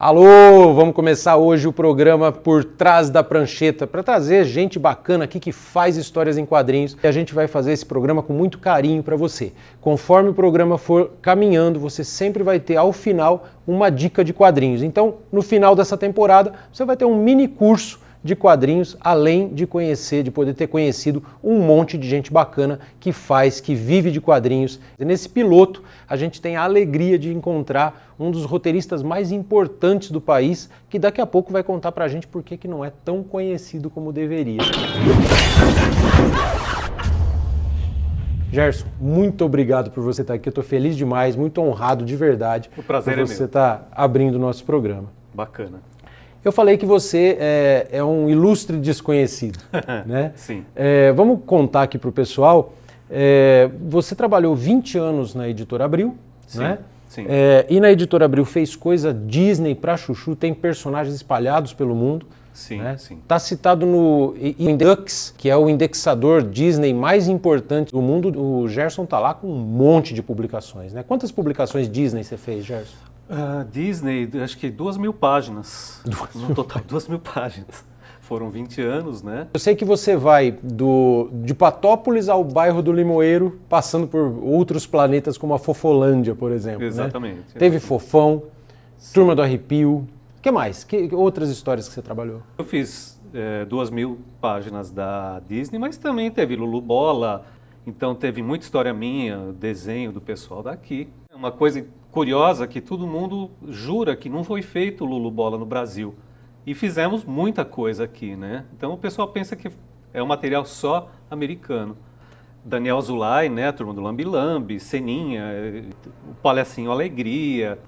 Alô, vamos começar hoje o programa Por Trás da Prancheta para trazer gente bacana aqui que faz histórias em quadrinhos. E a gente vai fazer esse programa com muito carinho para você. Conforme o programa for caminhando, você sempre vai ter ao final uma dica de quadrinhos. Então, no final dessa temporada, você vai ter um mini curso de quadrinhos, além de conhecer, de poder ter conhecido um monte de gente bacana que faz, que vive de quadrinhos. E nesse piloto, a gente tem a alegria de encontrar um dos roteiristas mais importantes do país, que daqui a pouco vai contar pra gente por que não é tão conhecido como deveria. Gerson, muito obrigado por você estar aqui, eu estou feliz demais, muito honrado de verdade. O prazer por você estar abrindo o nosso programa. Bacana. Eu falei que você é um ilustre desconhecido, né? Sim. Vamos contar aqui para o pessoal. Você trabalhou 20 anos na Editora Abril, sim, né? Sim. E na Editora Abril fez coisa Disney pra chuchu, tem personagens espalhados pelo mundo. Sim, né? sim. Está citado no Indux, que é o indexador Disney mais importante do mundo. O Gerson está lá com um monte de publicações, né? Quantas publicações Disney você fez, Gerson? Disney, acho que 2.000 páginas. No total, 2.000 páginas. Foram 20 anos, né? Eu sei que você vai de Patópolis ao bairro do Limoeiro, passando por outros planetas como a Fofolândia, por exemplo. Exatamente. Né? Teve Fofão, sim. Turma do Arrepio. O que mais? Que outras histórias que você trabalhou? Eu fiz 2.000 páginas da Disney, mas também teve Lulu Bola, então teve muita história minha, desenho do pessoal daqui. Uma coisa curiosa que todo mundo jura que não foi feito Lulu Bola no Brasil. E fizemos muita coisa aqui, né? Então o pessoal pensa que é um material só americano. Daniel Zulay, né? A Turma do Lambi Lambi, Seninha, o Palhacinho Alegria.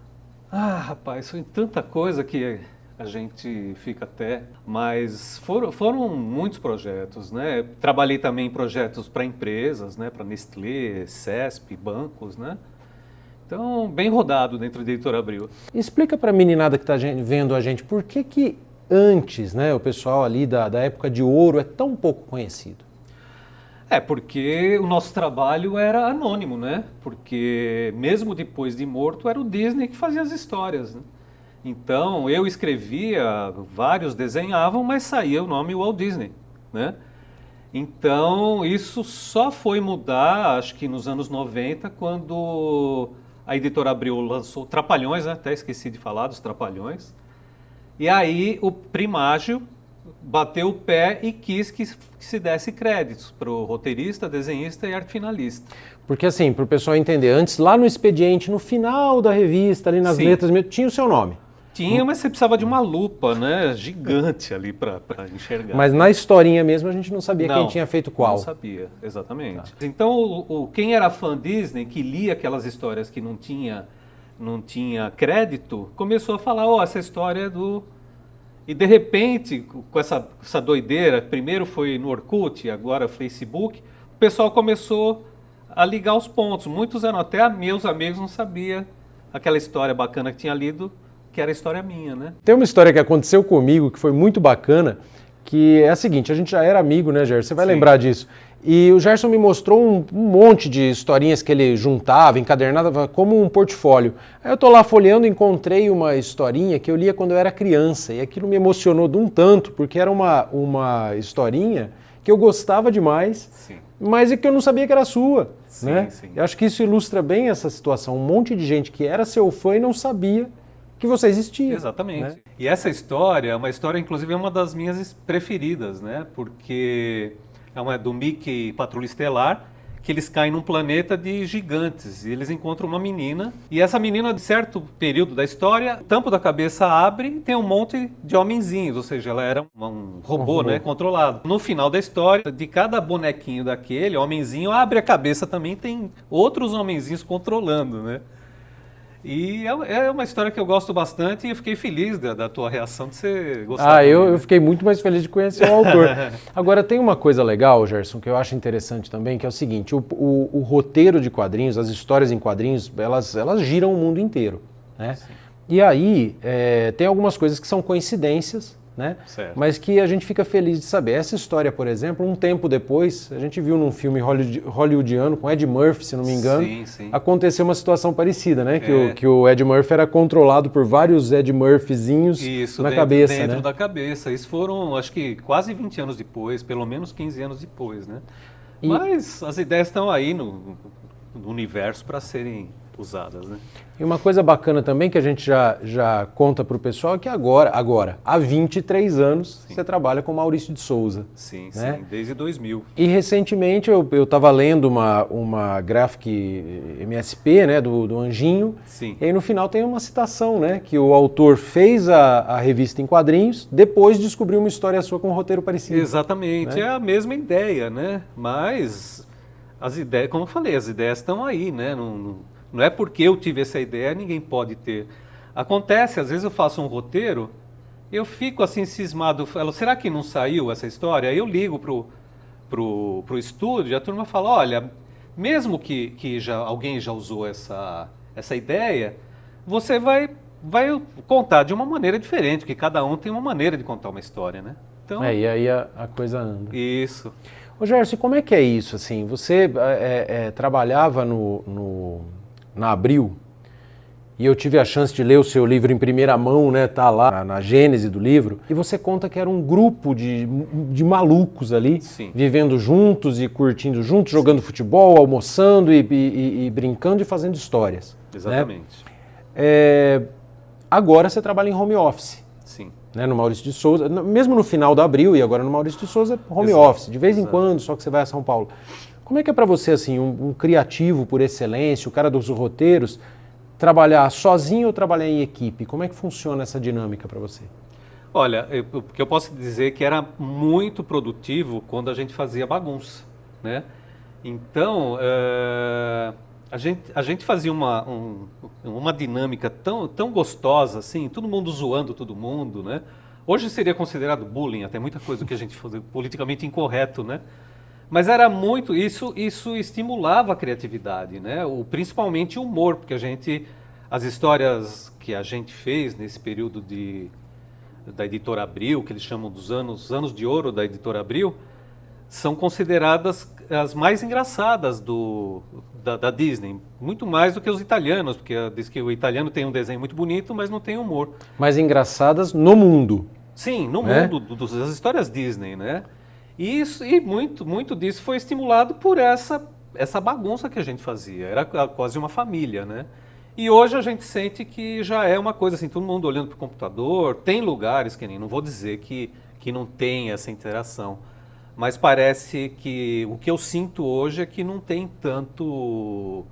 Rapaz, foi tanta coisa que a gente fica até... Mas foram muitos projetos, né? Trabalhei também em projetos para empresas, né? Para Nestlé, CESP, bancos, né? Então, bem rodado dentro da Editora Abril. Explica para a meninada que está vendo a gente por que antes, né, o pessoal ali da época de ouro é tão pouco conhecido. Porque o nosso trabalho era anônimo, né? Porque mesmo depois de morto era o Disney que fazia as histórias, né? Então eu escrevia, vários desenhavam, mas saía o nome Walt Disney, né? Então isso só foi mudar, acho que nos anos 90, quando a Editora Abril lançou Trapalhões, né? Até esqueci de falar dos Trapalhões. E aí o Primágio bateu o pé e quis que se desse créditos para o roteirista, desenhista e arte finalista. Porque assim, para o pessoal entender, antes lá no expediente, no final da revista, ali nas letras, tinha o seu nome. Tinha, mas você precisava de uma lupa, né, gigante ali para enxergar. Mas na historinha mesmo a gente não sabia quem tinha feito qual. Não sabia, exatamente. Tá. Então quem era fã Disney, que lia aquelas histórias que não tinha crédito, começou a falar, essa história é do... E de repente, com essa doideira, primeiro foi no Orkut, agora Facebook, o pessoal começou a ligar os pontos. Muitos eram até meus amigos, não sabia aquela história bacana que tinha lido, que era a história minha, né? Tem uma história que aconteceu comigo que foi muito bacana, que é a seguinte, a gente já era amigo, né, Gerson? Você vai lembrar disso. E o Gerson me mostrou um monte de historinhas que ele juntava, encadernava, como um portfólio. Aí eu tô lá folheando e encontrei uma historinha que eu lia quando eu era criança, e aquilo me emocionou de um tanto, porque era uma historinha que eu gostava demais, sim. Mas é que eu não sabia que era sua. Sim, né? Sim. Eu acho que isso ilustra bem essa situação. Um monte de gente que era seu fã e não sabia que você existia. Exatamente. Né? E essa história, inclusive, é uma das minhas preferidas, né? Porque... é do Mickey Patrulha Estelar, que eles caem num planeta de gigantes e eles encontram uma menina. E essa menina, de certo período da história, o tampo da cabeça abre e tem um monte de homenzinhos, ou seja, ela era um robô, né, controlado. No final da história, de cada bonequinho daquele, homenzinho abre a cabeça também, tem outros homenzinhos controlando, né? E é uma história que eu gosto bastante e eu fiquei feliz da tua reação de você gostar. Eu fiquei muito mais feliz de conhecer o autor. Agora, tem uma coisa legal, Gerson, que eu acho interessante também, que é o seguinte, o roteiro de quadrinhos, as histórias em quadrinhos, elas giram o mundo inteiro, né? Sim. E aí, tem algumas coisas que são coincidências, né? Certo. Mas que a gente fica feliz de saber. Essa história, por exemplo, um tempo depois, a gente viu num filme hollywoodiano com Ed Murphy, se não me engano, sim. aconteceu uma situação parecida, né? Que o Ed Murphy era controlado por vários Ed Murphyzinhos na cabeça, dentro né? da cabeça. Isso foram, acho que, quase 20 anos depois, pelo menos 15 anos depois, né? Mas as ideias estão aí no universo para serem usadas, né? E uma coisa bacana também que a gente já conta para o pessoal é que agora, há 23 anos, você trabalha com Maurício de Souza. Sim, né? sim, desde 2000. E recentemente eu estava lendo uma Graphic MSP, né, do Anjinho, Sim. e aí no final tem uma citação, né, que o autor fez a revista em quadrinhos, depois descobriu uma história sua com um roteiro parecido. Exatamente, né? é a mesma ideia, né? Mas as ideias, como eu falei, as ideias estão aí, né? Não é porque eu tive essa ideia, ninguém pode ter. Acontece, às vezes eu faço um roteiro, eu fico assim cismado, falo, será que não saiu essa história? Aí eu ligo pro estúdio e a turma fala, olha, mesmo que alguém já usou essa ideia, você vai contar de uma maneira diferente, porque cada um tem uma maneira de contar uma história, né? Então, E aí a coisa anda. isso. Ô Gerson, como é que é isso? Assim, você trabalhava na Abril, e eu tive a chance de ler o seu livro em primeira mão, né? Tá lá na gênese do livro, e você conta que era um grupo de malucos ali, Sim. vivendo juntos e curtindo juntos, jogando futebol, almoçando e brincando e fazendo histórias. Exatamente. Né? Agora você trabalha em home office. Sim. Né, no Maurício de Souza, mesmo no final da Abril e agora no Maurício de Souza, home Exato, office, de vez em quando, só que você vai a São Paulo. Como é que é para você, assim, um criativo por excelência, o cara dos roteiros, trabalhar sozinho ou trabalhar em equipe? Como é que funciona essa dinâmica para você? Olha, o que eu posso dizer é que era muito produtivo quando a gente fazia bagunça, né? Então, a gente fazia uma dinâmica tão gostosa, assim, todo mundo zoando todo mundo, né? Hoje seria considerado bullying, até muita coisa que a gente fazia politicamente incorreto, né? Mas era muito, isso estimulava a criatividade, né? Principalmente o humor, porque as histórias que a gente fez nesse período da Editora Abril, que eles chamam dos anos de ouro da Editora Abril, são consideradas as mais engraçadas da Disney, muito mais do que os italianos, porque diz que o italiano tem um desenho muito bonito, mas não tem humor. Mais engraçadas no mundo. Sim, no né? mundo das histórias Disney, né? E muito disso foi estimulado por essa bagunça que a gente fazia. Era quase uma família, né? E hoje a gente sente que já é uma coisa assim, todo mundo olhando para o computador. Tem lugares que nem, não vou dizer que não tem essa interação, mas parece que o que eu sinto hoje é que não tem tanto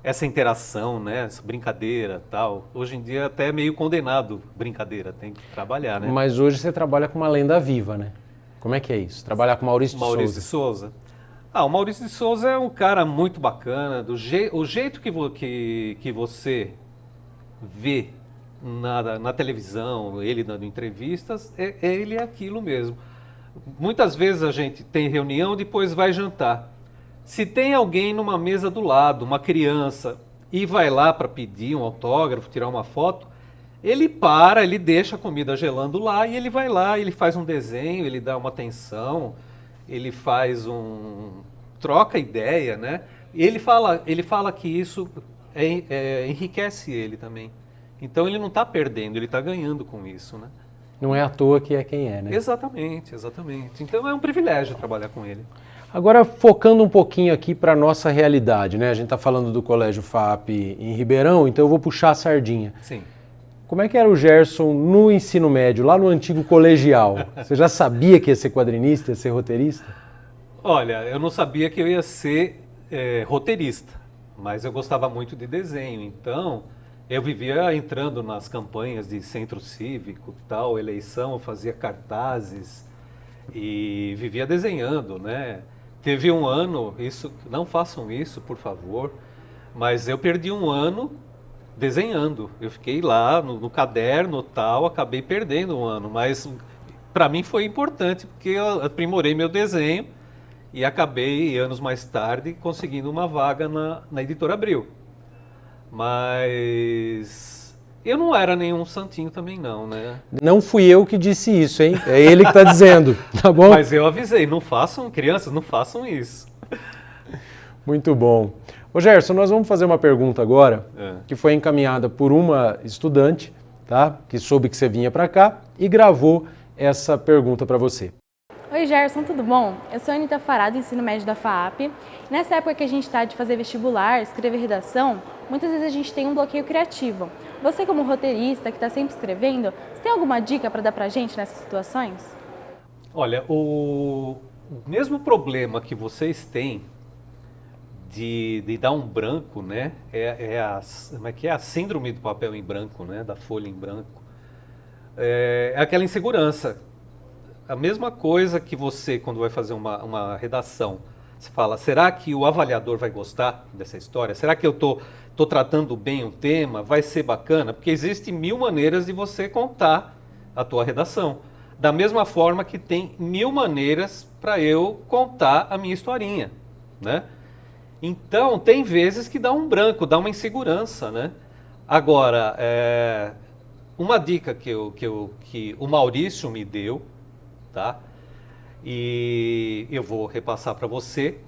essa interação, né? Essa brincadeira, tal. Hoje em dia até é meio condenado brincadeira, tem que trabalhar, né? Mas hoje você trabalha com uma lenda viva, né? Como é que é isso? Trabalhar com Maurício de Souza. O Maurício de Souza é um cara muito bacana. O jeito que você vê na televisão, ele dando entrevistas, ele é aquilo mesmo. Muitas vezes a gente tem reunião, depois vai jantar. Se tem alguém numa mesa do lado, uma criança, e vai lá para pedir um autógrafo, tirar uma foto, ele deixa a comida gelando lá e ele vai lá, ele faz um desenho, ele dá uma atenção, ele troca ideia, né? E ele fala que isso enriquece ele também. Então ele não está perdendo, ele está ganhando com isso, né? Não é à toa que é quem é, né? Exatamente. Então é um privilégio trabalhar com ele. Agora, focando um pouquinho aqui para a nossa realidade, né? A gente está falando do Colégio FAP em Ribeirão, então eu vou puxar a sardinha. Sim. Como é que era o Gerson no ensino médio, lá no antigo colegial? Você já sabia que ia ser quadrinista, ia ser roteirista? Olha, eu não sabia que eu ia ser roteirista, mas eu gostava muito de desenho, então eu vivia entrando nas campanhas de centro cívico, tal, eleição, eu fazia cartazes e vivia desenhando, né? Teve um ano, não façam isso, por favor, mas eu perdi um ano desenhando. Eu fiquei lá no caderno, tal, acabei perdendo um ano, mas para mim foi importante porque eu aprimorei meu desenho e acabei anos mais tarde conseguindo uma vaga na Editora Abril. Mas Eu não era nenhum santinho também não, né? Não fui eu que disse isso, hein? É ele que está dizendo, tá bom? Mas eu avisei, não façam, crianças, não façam isso. Muito bom. Ô Gerson, nós vamos fazer uma pergunta agora, que foi encaminhada por uma estudante, tá? Que soube que você vinha para cá e gravou essa pergunta para você. Oi Gerson, tudo bom? Eu sou a Anitta Fará, do ensino médio da FAAP. Nessa época que a gente está de fazer vestibular, escrever redação, muitas vezes a gente tem um bloqueio criativo. Você, como roteirista que está sempre escrevendo, você tem alguma dica para dar para a gente nessas situações? Olha, o mesmo problema que vocês têm de dar um branco, né? Como é que é? A síndrome do papel em branco, né? Da folha em branco. É aquela insegurança. A mesma coisa que você, quando vai fazer uma redação, você fala, será que o avaliador vai gostar dessa história? Será que eu tô tratando bem o tema? Vai ser bacana? Porque existem 1000 maneiras de você contar a tua redação. Da mesma forma que tem 1000 maneiras para eu contar a minha historinha, né? Então, tem vezes que dá um branco, dá uma insegurança, né? Agora, uma dica que o Maurício me deu, tá? E eu vou repassar para você,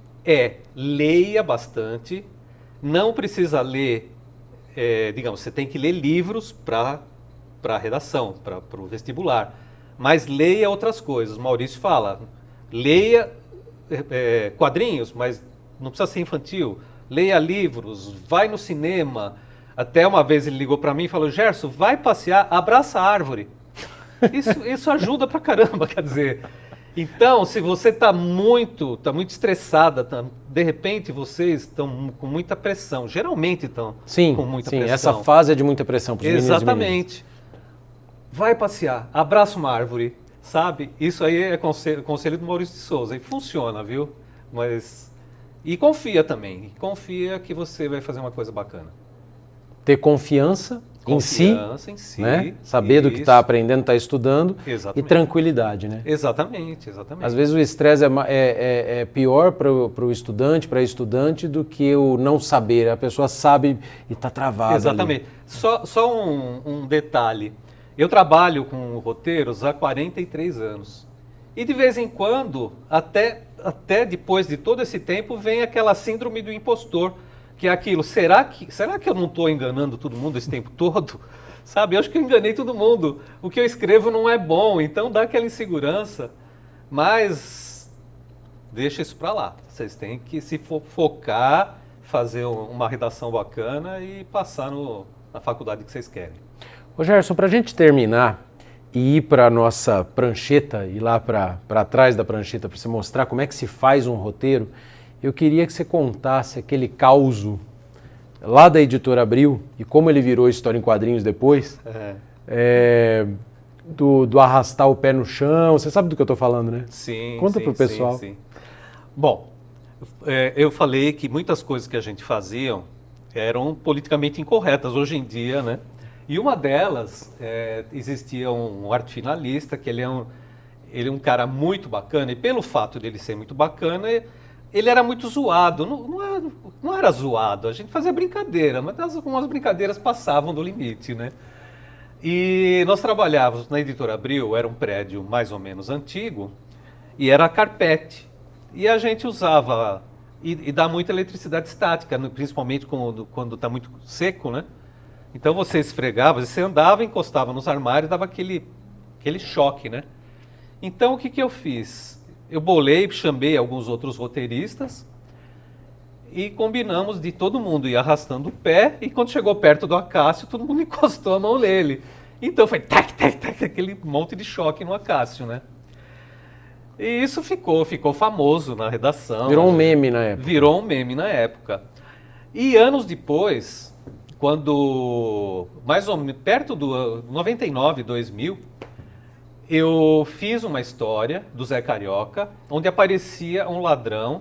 leia bastante, não precisa ler, digamos, você tem que ler livros para a redação, para o vestibular, mas leia outras coisas. O Maurício fala, leia quadrinhos, mas não precisa ser infantil, leia livros, vai no cinema. Até uma vez ele ligou para mim e falou, Gerson, vai passear, abraça a árvore. Isso ajuda pra caramba, quer dizer. Então, se você está muito estressada, de repente vocês estão com muita pressão. Geralmente estão com muita pressão. Sim, essa fase é de muita pressão para os meninos. Exatamente. Vai passear, abraça uma árvore, sabe? Isso aí é conselho do Maurício de Souza e funciona, viu? E confia também. Confia que você vai fazer uma coisa bacana. Ter confiança em si, né? Saber do que está aprendendo, está estudando. Exatamente. E tranquilidade, né? Exatamente. Às vezes o estresse é pior para o estudante, para a estudante, do que o não saber. A pessoa sabe e está travada. Exatamente. Só um detalhe. Eu trabalho com roteiros há 43 anos. E de vez em quando, até depois de todo esse tempo, vem aquela síndrome do impostor. Que é aquilo, será que eu não estou enganando todo mundo esse tempo todo? Sabe, eu acho que eu enganei todo mundo. O que eu escrevo não é bom, então dá aquela insegurança. Mas deixa isso para lá. Vocês têm que se focar, fazer uma redação bacana e passar na faculdade que vocês querem. Ô Gerson, para a gente terminar e ir para a nossa prancheta, ir lá para trás da prancheta para você mostrar como é que se faz um roteiro, eu queria que você contasse aquele causo lá da Editora Abril e como ele virou história em quadrinhos depois, do arrastar o pé no chão. Você sabe do que eu estou falando, né? Sim. Conta para o pessoal. Sim. Bom, eu falei que muitas coisas que a gente fazia eram politicamente incorretas hoje em dia, né? E uma delas, existia um arte finalista, que ele é um cara muito bacana, e pelo fato dele ser muito bacana, ele era muito zoado. Não era zoado, a gente fazia brincadeira, mas algumas brincadeiras passavam do limite, né? E nós trabalhávamos na Editora Abril, era um prédio mais ou menos antigo, e era carpete. E a gente usava, e dá muita eletricidade estática, principalmente quando está muito seco, né? Então você esfregava, você andava, encostava nos armários, dava aquele choque, né? Então o que eu fiz? Eu chamei alguns outros roteiristas e combinamos de todo mundo ir arrastando o pé, e quando chegou perto do Acácio, todo mundo encostou a mão nele. Então foi tac, tac, tac, aquele monte de choque no Acácio, né? E isso ficou famoso na redação. Virou um meme na época. Virou um meme na época. E anos depois, quando mais ou menos perto do 99, 2000, eu fiz uma história do Zé Carioca, onde aparecia um ladrão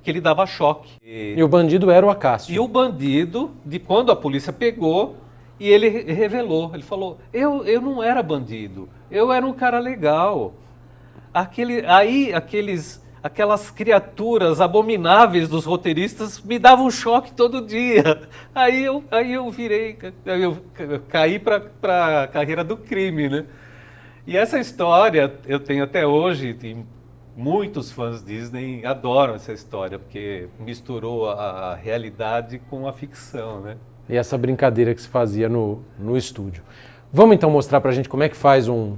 que ele dava choque. E o bandido era o Acácio. E o bandido, quando a polícia pegou, e ele revelou, ele falou, eu não era bandido, eu era um cara legal. aquelas criaturas abomináveis dos roteiristas me davam um choque todo dia. Aí eu caí para a carreira do crime, né? E essa história eu tenho até hoje, tem muitos fãs Disney adoram essa história, porque misturou a realidade com a ficção, né? E essa brincadeira que se fazia no estúdio. Vamos então mostrar pra gente como é que faz um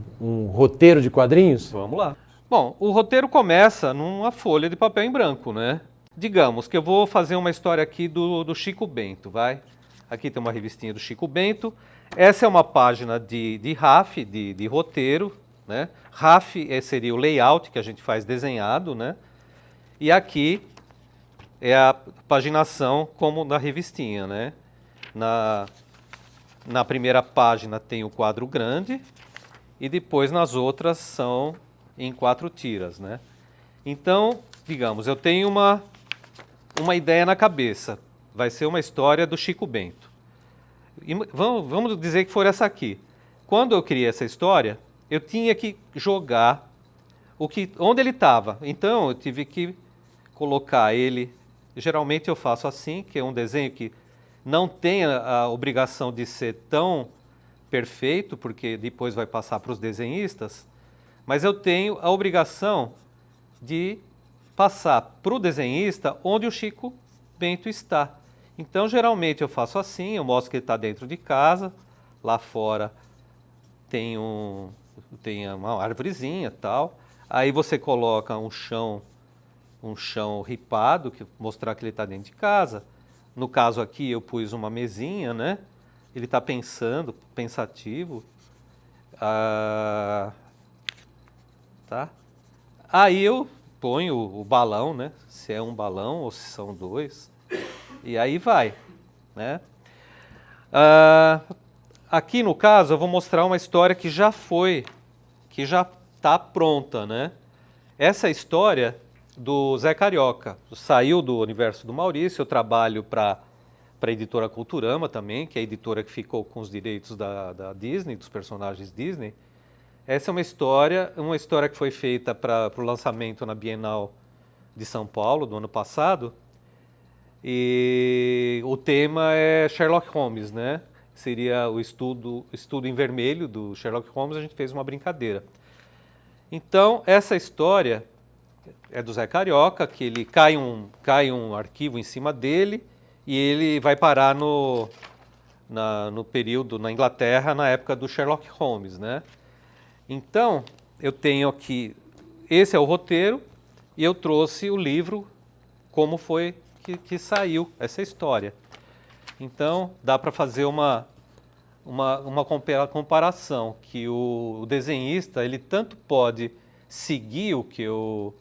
roteiro de quadrinhos? Vamos lá. Bom, o roteiro começa numa folha de papel em branco, né? Digamos que eu vou fazer uma história aqui do Chico Bento, vai? Aqui tem uma revistinha do Chico Bento. Essa é uma página de RAF, de roteiro, né? RAF seria o layout que a gente faz desenhado, né? E aqui é a paginação como na revistinha, né? Na primeira página tem o quadro grande e depois nas outras são em 4 tiras, né? Então, digamos, eu tenho uma ideia na cabeça. Vai ser uma história do Chico Bento. E vamos dizer que for essa aqui. Quando eu criei essa história, eu tinha que jogar onde ele estava. Então, eu tive que colocar ele... Geralmente eu faço assim, que é um desenho que não tem a obrigação de ser tão perfeito, porque depois vai passar para os desenhistas, mas eu tenho a obrigação de passar para o desenhista onde o Chico Bento está. Então, geralmente eu faço assim, eu mostro que ele está dentro de casa, lá fora tem uma árvorezinha e tal, aí você coloca um chão ripado, que mostrar que ele está dentro de casa. No caso aqui eu pus uma mesinha, né? Ele está pensativo. Tá? Aí eu ponho o balão, né? Se é um balão ou se são 2. E aí vai, né? Aqui no caso eu vou mostrar uma história que já está pronta, né? Essa história do Zé Carioca saiu do universo do Maurício. Eu trabalho para a editora Culturama também, que é a editora que ficou com os direitos da Disney, dos personagens Disney. Essa é uma história que foi feita para o lançamento na Bienal de São Paulo do ano passado. E o tema é Sherlock Holmes, né? Seria o estudo em vermelho do Sherlock Holmes. A gente fez uma brincadeira. Então, essa história é do Zé Carioca, que ele cai um arquivo em cima dele e ele vai parar no período na Inglaterra, na época do Sherlock Holmes, né? Então, eu tenho aqui, esse é o roteiro, e eu trouxe o livro, como foi que saiu essa história. Então, dá para fazer uma comparação, que o desenhista, ele tanto pode seguir o que eu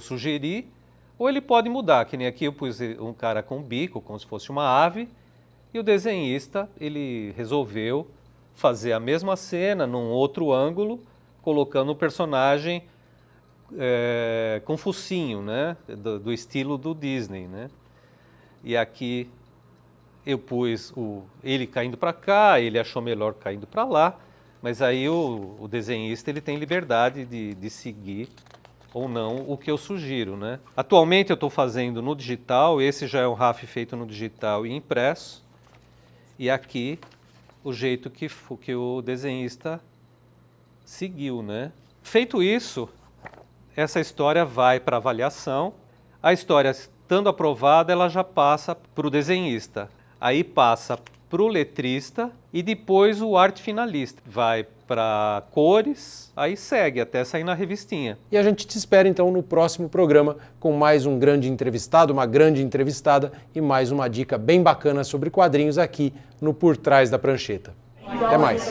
sugeri, ou ele pode mudar, que nem aqui eu pus um cara com um bico, como se fosse uma ave, e o desenhista, ele resolveu fazer a mesma cena num outro ângulo, colocando o personagem com focinho, né? Do estilo do Disney, né? E aqui eu pus ele caindo para cá, ele achou melhor caindo para lá, mas aí o desenhista ele tem liberdade de seguir ou não o que eu sugiro, né? Atualmente eu estou fazendo no digital, esse já é um RAF feito no digital e impresso, e aqui o jeito que o desenhista seguiu, né? Feito isso, essa história vai para avaliação. A história, estando aprovada, ela já passa para o desenhista. Aí passa para o letrista e depois o arte finalista. Vai para cores, aí segue até sair na revistinha. E a gente te espera então no próximo programa com mais um grande entrevistado, uma grande entrevistada e mais uma dica bem bacana sobre quadrinhos aqui no Por Trás da Prancheta. Até mais!